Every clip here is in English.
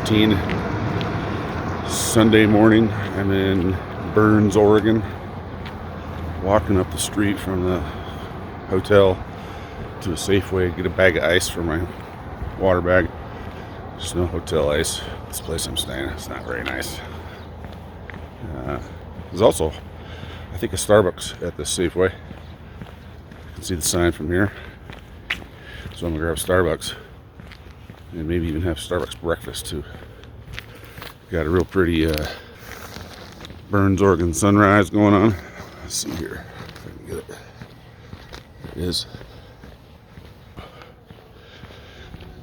2015 Sunday morning. I'm in Burns, Oregon, walking up the street from the hotel to a Safeway, get a bag of ice for my water bag. There's no hotel ice. This place I'm staying at, it's not very nice. There's also, I think, a Starbucks at this Safeway. You can see the sign from here. So I'm gonna grab Starbucks and maybe even have Starbucks breakfast too. Got a real pretty Burns, Oregon sunrise going on. Let's see here if I can get it. There it is.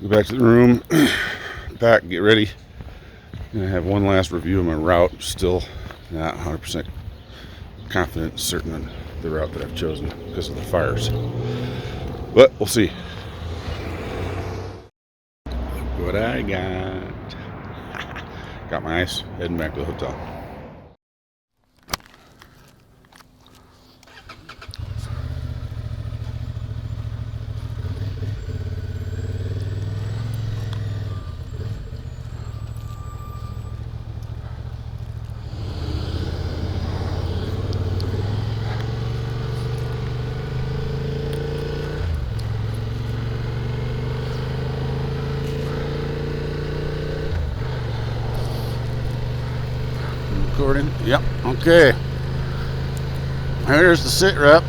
Go back to the room, pack, get ready. And I have one last review of my route. Still not 100% confident and certain on the route that I've chosen because of the fires. But we'll see. Look what I got. Got my ice, heading back to the hotel. Recording. Yep. Okay. Here's the sit rep.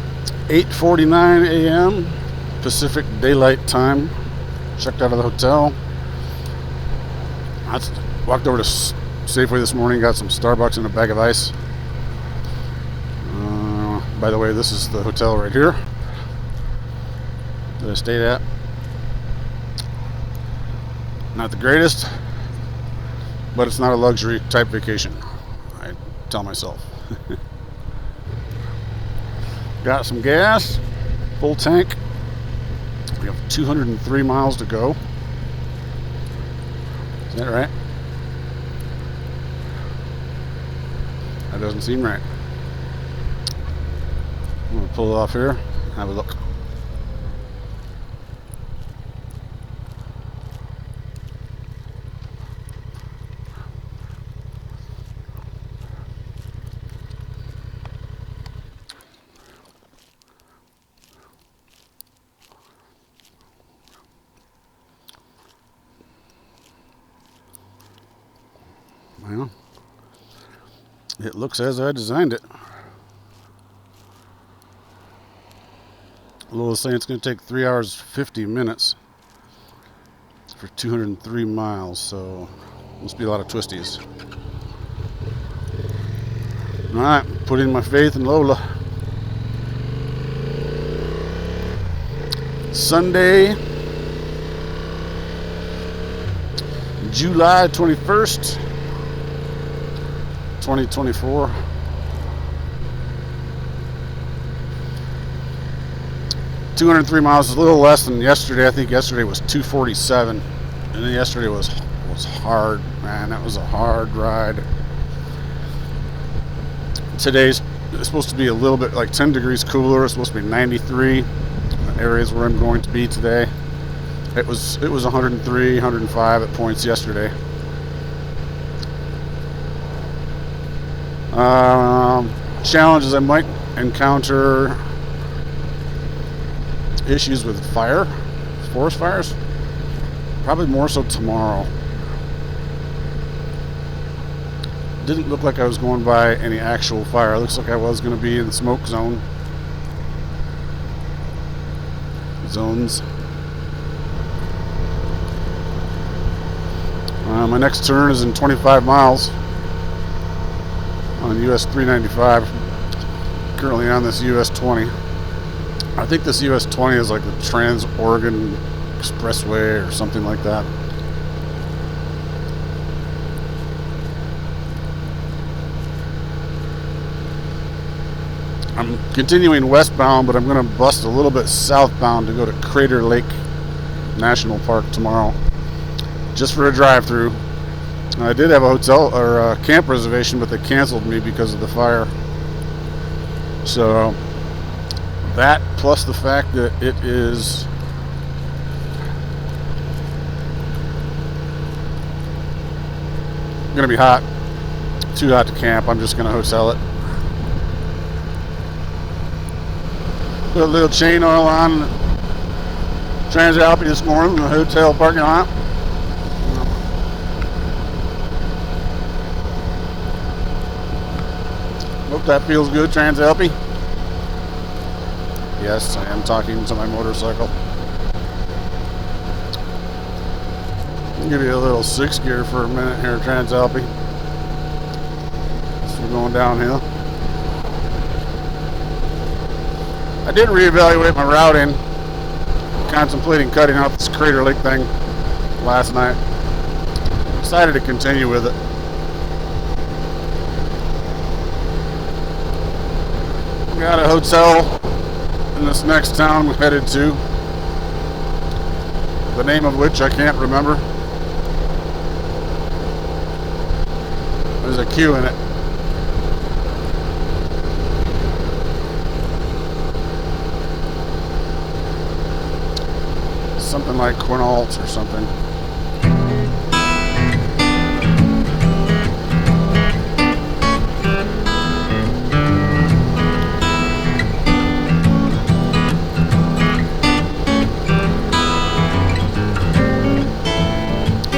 8:49 a.m. Pacific Daylight Time. Checked out of the hotel. I walked over to Safeway this morning. Got some Starbucks and a bag of ice. By the way, this is the hotel right here that I stayed at. Not the greatest, but it's not a luxury type vacation. Tell myself. Got some gas, full tank. We have 203 miles to go. Is that right? That doesn't seem right. I'm gonna pull it off here and have a look. Well, it looks as I designed it. Lil is saying it's going to take 3 hours 50 minutes for 203 miles, so must be a lot of twisties. Alright, putting my faith in Lola. Sunday, July 21st. 2024. $203 miles is a little less than yesterday. I think yesterday was 247, and then yesterday was hard, man. That was a hard ride. Today's supposed to be a little bit like 10 degrees cooler. It's supposed to be 93. The areas where I'm going to be today. It was 103, 105 at points yesterday. Challenges I might encounter: issues with forest fires. Probably more so tomorrow. Didn't look like I was going by any actual fire. It looks like I was going to be in the smoke zones. My next turn is in 25 miles. On US 395, currently on this US 20. I think this US 20 is like the Trans-Oregon Expressway or something like that. I'm continuing westbound, but I'm going to bust a little bit southbound to go to Crater Lake National Park tomorrow, just for a drive-through. I did have a hotel or a camp reservation, but they canceled me because of the fire. So that, plus the fact that it is gonna be hot, too hot to camp. I'm just gonna hotel it. Put a little chain oil on TransalpXL this morning in the hotel parking lot. Hope that feels good, TransalpXL. Yes, I am talking to my motorcycle. I'll give you a little 6 gear for a minute here, TransalpXL. So we're going downhill. I did reevaluate my routing, contemplating cutting out this Crater Lake thing last night. Decided to continue with it. Got a hotel in this next town we're headed to, the name of which I can't remember. There's a Q in it. Something like Quinault or something.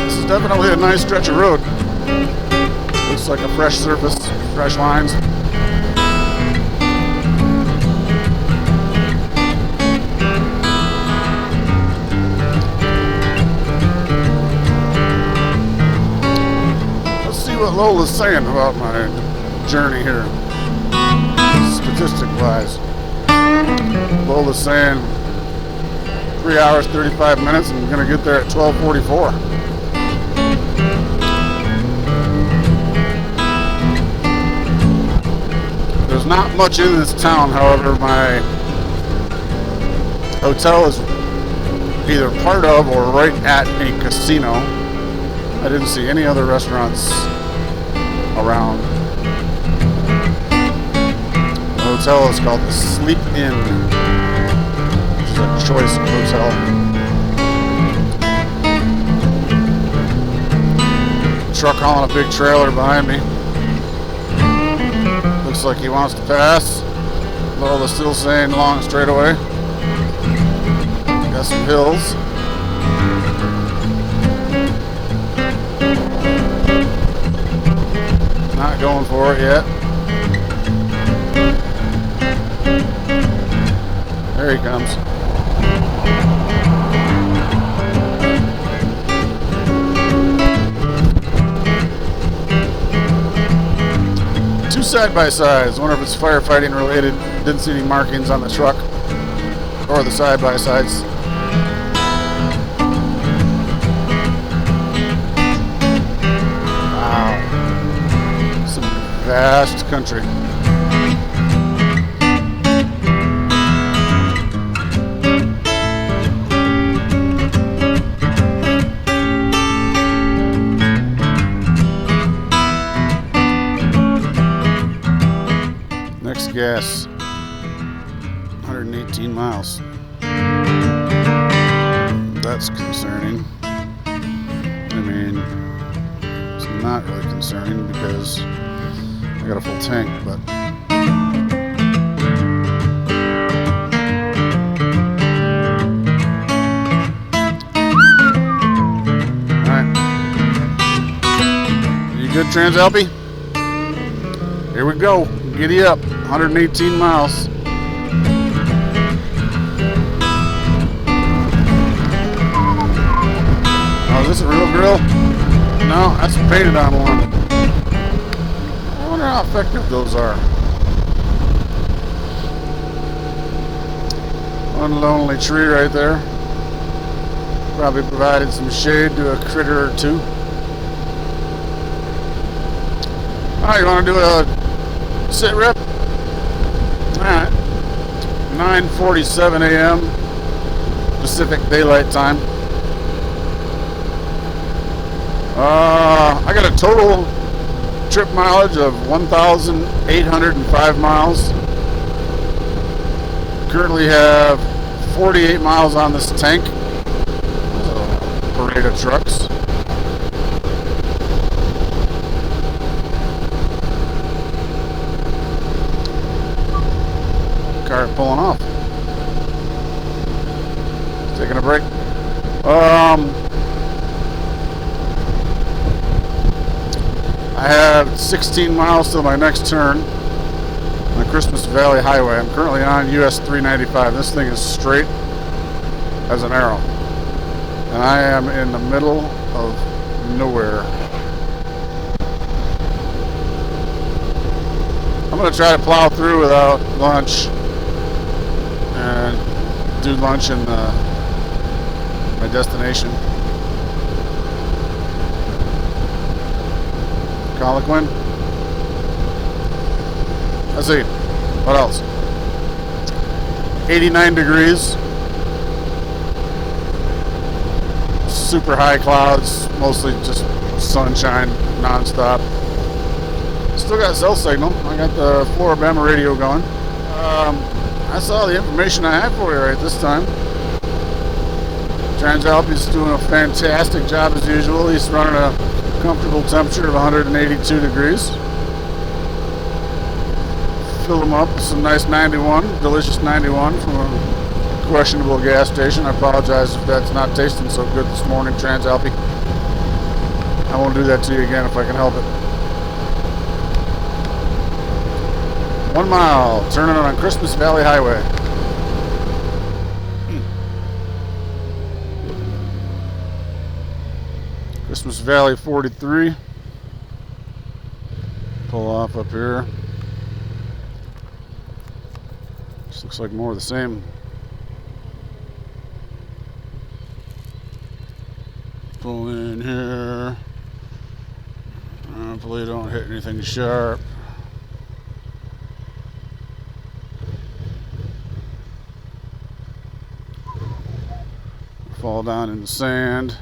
This is definitely a nice stretch of road. Looks like a fresh surface, fresh lines. What Lola's saying about my journey here, statistic wise. Lola's saying 3 hours 35 minutes and I'm gonna get there at 12:44. There's not much in this town, however. My hotel is either part of or right at a casino. I didn't see any other restaurants around. The hotel is called the Sleep Inn, which is a choice hotel. Truck hauling a big trailer behind me. Looks like he wants to pass. Lola's still saying long straightaway. Got some hills. Not going for it yet. There he comes. Two side-by-sides. Wonder if it's firefighting related. Didn't see any markings on the truck or the side-by-sides. Vast country. Next gas, 118 miles. That's concerning. I mean, it's not really concerning because I got a full tank, but alright. You good, TransalpXL? Here we go. Giddy up. 118 miles. Oh, is this a real grill? No, that's a painted on one. I wonder how effective those are. One lonely tree right there. Probably provided some shade to a critter or two. Alright, you want to do a sit rep? Alright. 9:47 a.m. Pacific Daylight Time. I got a total trip mileage of 1,805 miles. Currently have 48 miles on this tank. Parade of trucks. car pulling off. Taking a break. I have 16 miles till my next turn on the Christmas Valley Highway. I'm currently on US 395. This thing is straight as an arrow. And I am in the middle of nowhere. I'm going to try to plow through without lunch and do lunch in my destination. Colloquin. Let's see. What else? 89 degrees. Super high clouds. Mostly just sunshine non-stop. Still got cell signal. I got the Floribama radio going. I saw the information I had for you right this time. Transalp is doing a fantastic job as usual. He's running a comfortable temperature of 182 degrees. Filled them up with some nice 91, delicious 91 from a questionable gas station. I apologize if that's not tasting so good this morning, Transalp. I won't do that to you again if I can help it. 1 mile, turning on Christmas Valley Highway. Christmas Valley 43. Pull off up here. This looks like more of the same. Pull in here. Hopefully don't hit anything sharp. Fall down in the sand.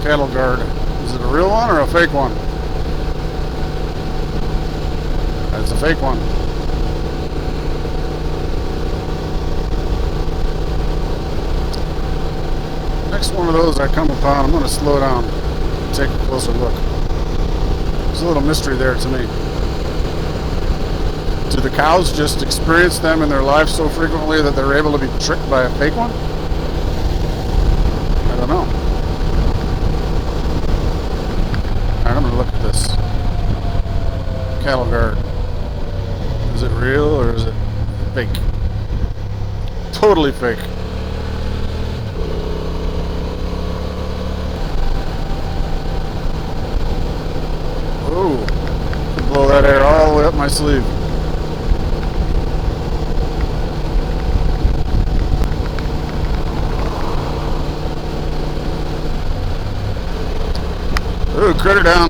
Cattle guard. Is it a real one or a fake one? It's a fake one. Next one of those I come upon, I'm going to slow down and take a closer look. There's a little mystery there to me. Do the cows just experience them in their lives so frequently that they're able to be tricked by a fake one? I don't know. Alright, I'm going to look at this. Cattle guard. Is it real or is it fake? Totally fake. Ooh, could blow that air all the way up my sleeve. Ooh, critter down.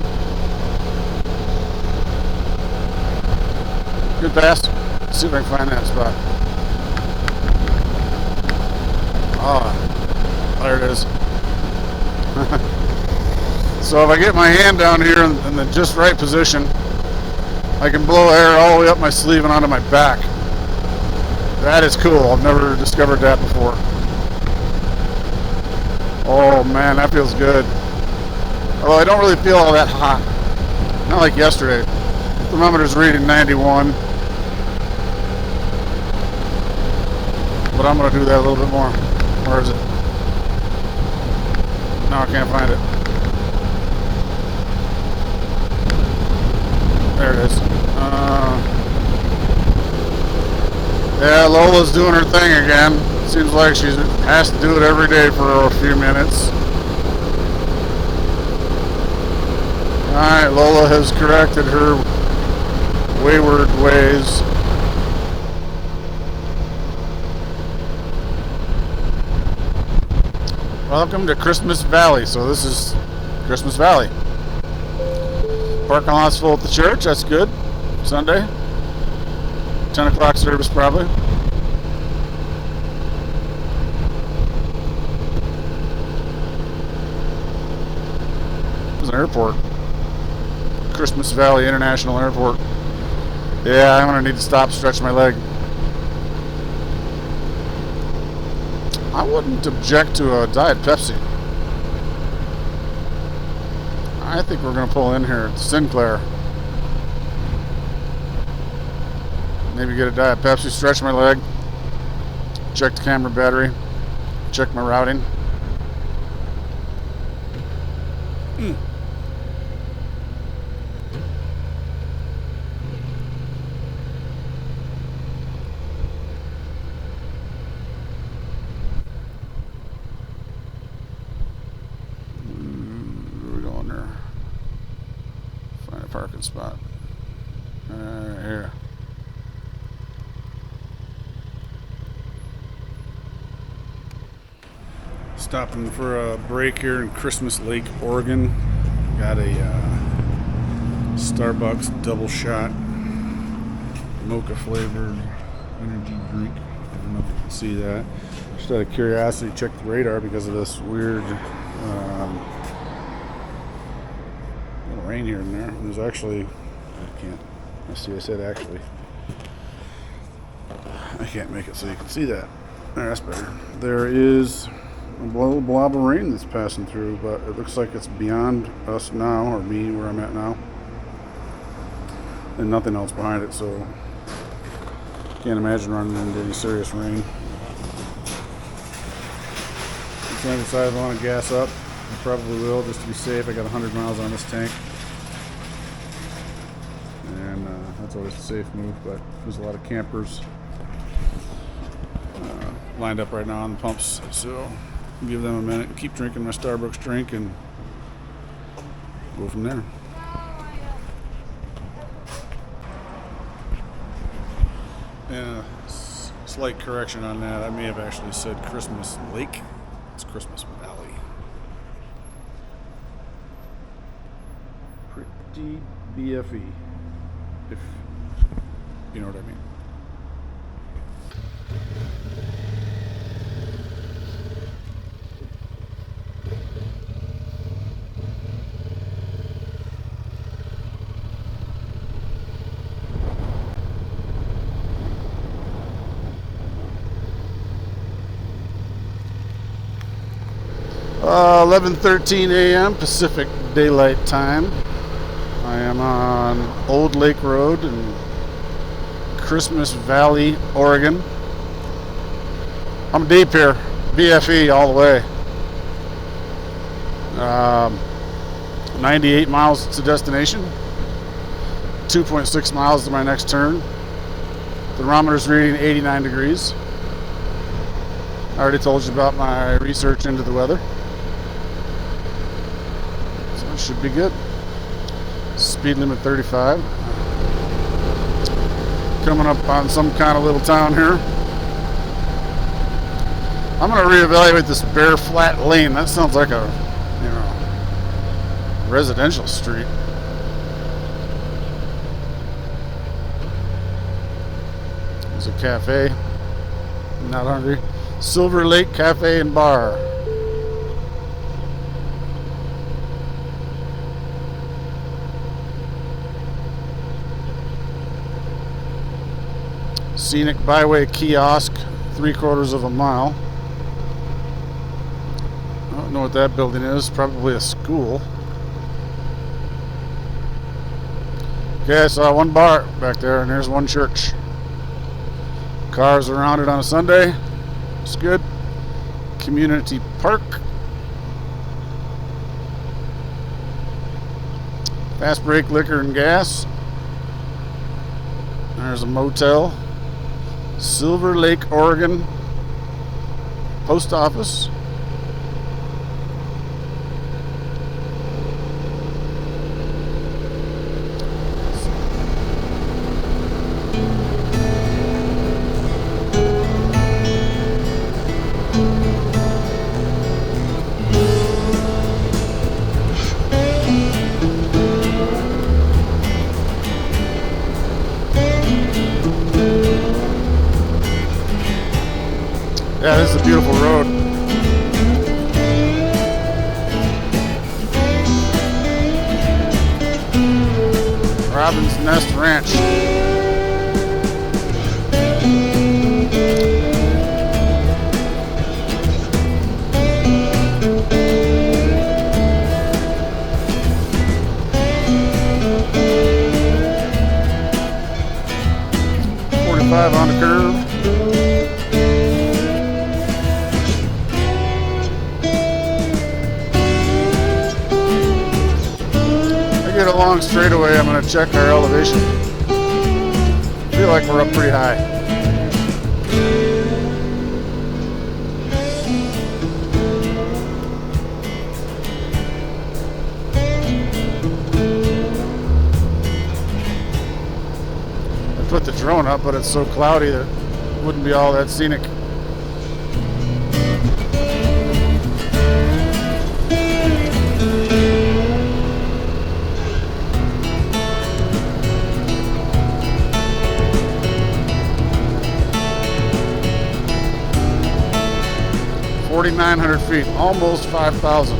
Good pass. Let's see if I can find that spot. Oh, there it is. So if I get my hand down here in the just right position, I can blow air all the way up my sleeve and onto my back. That is cool. I've never discovered that before. Oh man, that feels good. Although I don't really feel all that hot. Not like yesterday. The thermometer's reading 91. But I'm going to do that a little bit more. Where is it? No, I can't find it. There it is. Yeah, Lola's doing her thing again. Seems like she has to do it every day for a few minutes. Alright, Lola has corrected her wayward ways. Welcome to Christmas Valley. So this is Christmas Valley. Parking lot's full at the church. That's good. Sunday. 10 o'clock service probably. There's an airport. Christmas Valley International Airport. Yeah, I'm gonna need to stop, stretch my leg. I wouldn't object to a Diet Pepsi. I think we're going to pull in here at Sinclair. Maybe get a Diet Pepsi, stretch my leg, check the camera battery, check my routing. Where are we going there? Find a parking spot. Here. Stopping for a break here in Christmas Lake, Oregon. Got a Starbucks double shot mocha flavored energy drink. I don't know if you can see that. Just out of curiosity, check the radar because of this weird little rain here and there. There's actually, I said actually. I can't make it so you can see that. That's better. There is a little blob of rain that's passing through, but it looks like it's beyond us now, or me where I'm at now, and nothing else behind it, so can't imagine running into any serious rain. If I decide I want to gas up, I probably will, just to be safe. I got 100 miles on this tank, and that's always a safe move, but there's a lot of campers lined up right now on the pumps, so give them a minute and keep drinking my Starbucks drink and go from there. And a slight correction on that, I may have actually said Christmas Lake. It's Christmas Valley. Pretty BFE, if you know what I mean. Uh, 11:13 a.m. Pacific Daylight Time. I am on Old Lake Road in Christmas Valley, Oregon. I'm deep here, BFE all the way. 98 miles to destination. 2.6 miles to my next turn. Thermometer's reading 89 degrees. I already told you about my research into the weather. Should be good. Speed limit 35. Coming up on some kind of little town here. I'm going to reevaluate this bare flat lane. That sounds like a, residential street. There's a cafe. Not hungry. Silver Lake Cafe and Bar. Scenic Byway Kiosk, 3/4 of a mile. I don't know what that building is. Probably a school. Okay, I saw one bar back there, and there's one church. Cars around it on a Sunday. It's good. Community Park. Fast Break Liquor and Gas. There's a motel. Silver Lake, Oregon. Post office. Yeah, this is a beautiful road. Robin's Nest Ranch. 125 on the curve. Get a long straightaway, I'm going to check our elevation. I feel like we're up pretty high. I put the drone up, but it's so cloudy that it wouldn't be all that scenic. $4,900 feet, almost 5,000.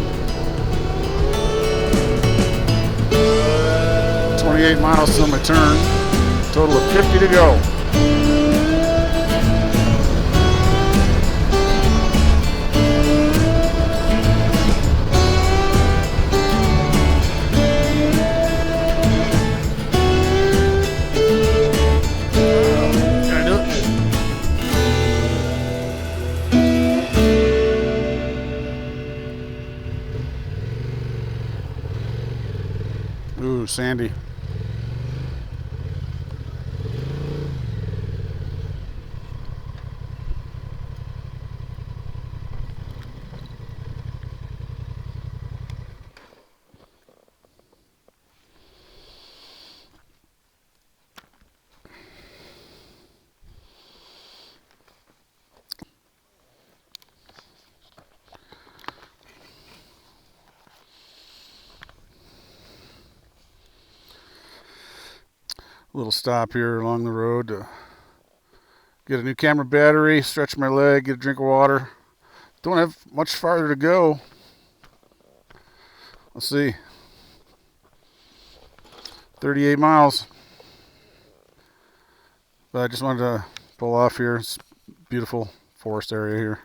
28 miles till my turn. Total of 50 to go. Ooh, sandy. Little stop here along the road to get a new camera battery, stretch my leg, get a drink of water. Don't have much farther to go. Let's see. 38 miles. But I just wanted to pull off here. It's a beautiful forest area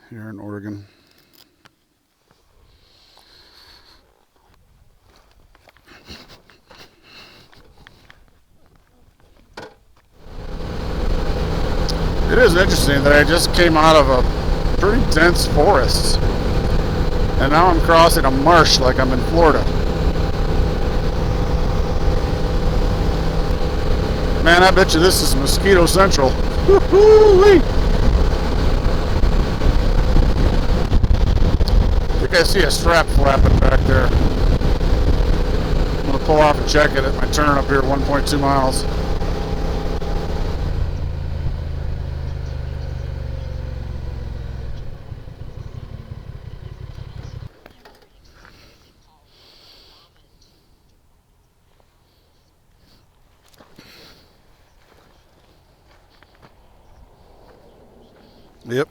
here in Oregon. It is interesting that I just came out of a pretty dense forest, and now I'm crossing a marsh like I'm in Florida. Man, I bet you this is mosquito central. Woo-hoo-wee. I think I see a strap flapping back there. I'm going to pull off and check it at my turn up here at 1.2 miles. Yep.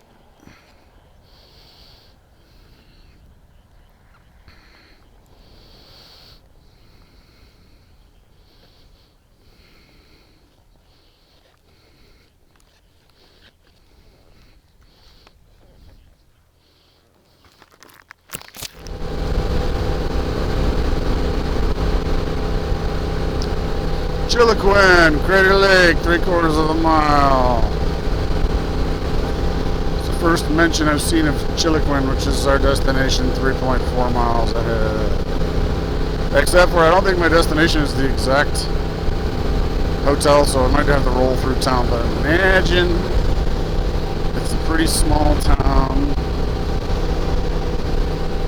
Chiloquin, Crater Lake, 3/4 of a mile. First mention I've seen of Chiloquin, which is our destination, 3.4 miles ahead. Except for I don't think my destination is the exact hotel, so I might have to roll through town, but I imagine it's a pretty small town.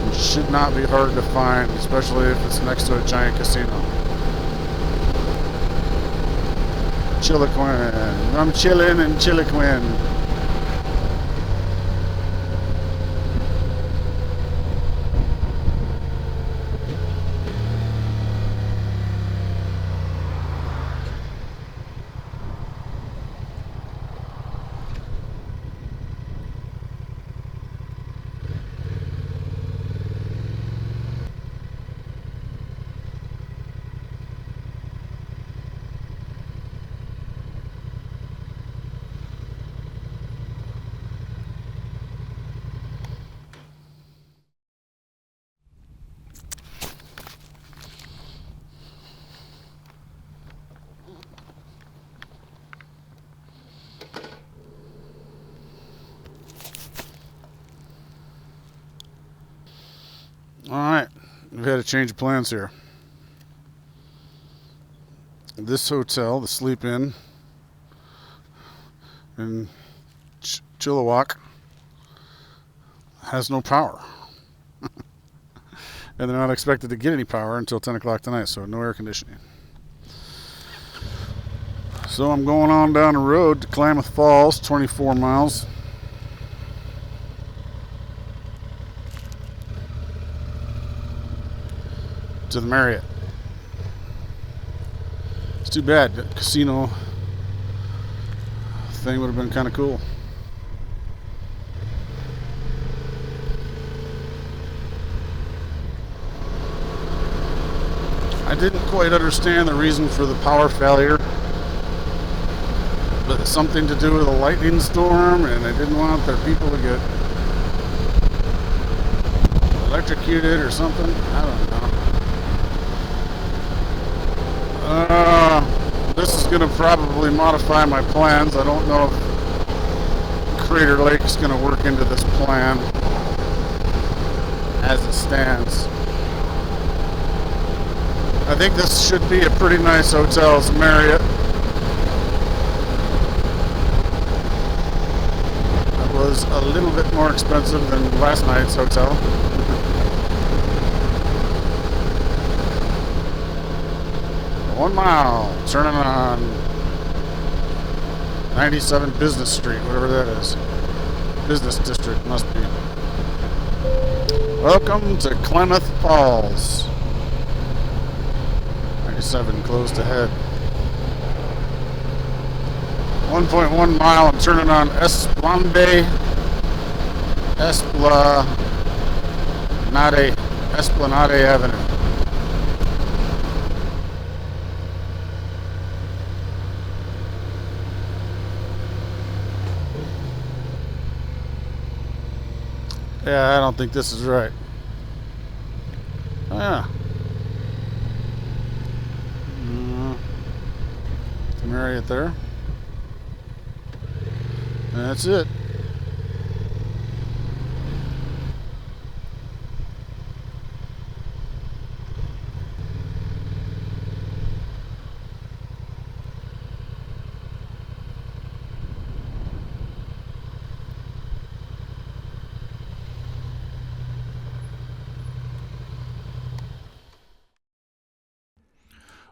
It should not be hard to find, especially if it's next to a giant casino. Chiloquin. I'm chillin' in Chiloquin. had a change of plans here. This hotel, the Sleep Inn in Chilliwack, has no power. And they're not expected to get any power until 10 o'clock tonight, so no air conditioning. So I'm going on down the road to Klamath Falls, 24 miles. To the Marriott. It's too bad. That casino thing would have been kind of cool. I didn't quite understand the reason for the power failure, but it's something to do with a lightning storm, and they didn't want their people to get electrocuted or something. I don't know. This is going to probably modify my plans. I don't know if Crater Lake is going to work into this plan as it stands. I think this should be a pretty nice hotel. It's Marriott. It was a little bit more expensive than last night's hotel. One mile, turning on 97 Business Street, whatever that is. Business District, must be. Welcome to Klamath Falls. 97 closed ahead. 1.1 mile, I'm turning on Esplanade Avenue. Yeah, I don't think this is right. Oh, yeah. The Marriott there. That's it.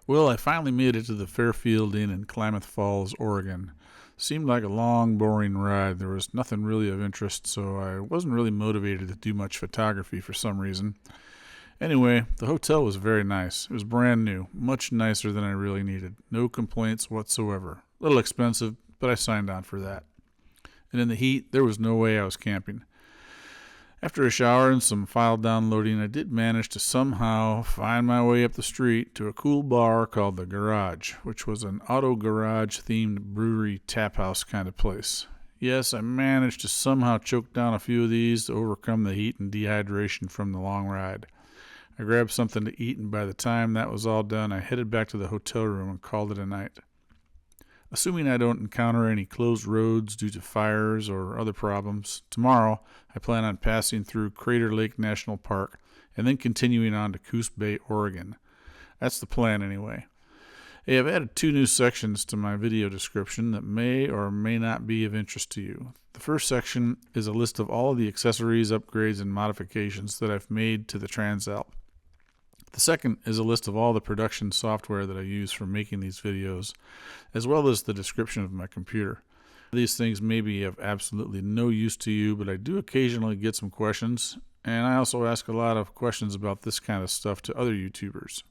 Well, I finally made it to the Fairfield Inn in Klamath Falls, Oregon. Seemed like a long, boring ride. There was nothing really of interest, so I wasn't really motivated to do much photography for some reason. Anyway, the hotel was very nice. It was brand new, much nicer than I really needed. No complaints whatsoever. A little expensive, but I signed on for that. And in the heat, there was no way I was camping. After a shower and some file downloading, I did manage to somehow find my way up the street to a cool bar called The Garage, which was an auto garage themed brewery tap house kind of place. Yes, I managed to somehow choke down a few of these to overcome the heat and dehydration from the long ride. I grabbed something to eat, and by the time that was all done, I headed back to the hotel room and called it a night. Assuming I don't encounter any closed roads due to fires or other problems, tomorrow I plan on passing through Crater Lake National Park and then continuing on to Coos Bay, Oregon. That's the plan anyway. Hey, I've added 2 new sections to my video description that may or may not be of interest to you. The first section is a list of all of the accessories, upgrades, and modifications that I've made to the Transalp. The second is a list of all the production software that I use for making these videos, as well as the description of my computer. These things may be of absolutely no use to you, but I do occasionally get some questions, and I also ask a lot of questions about this kind of stuff to other YouTubers.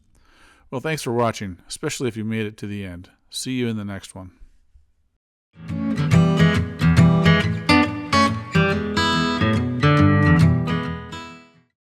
Well, thanks for watching, especially if you made it to the end. See you in the next one.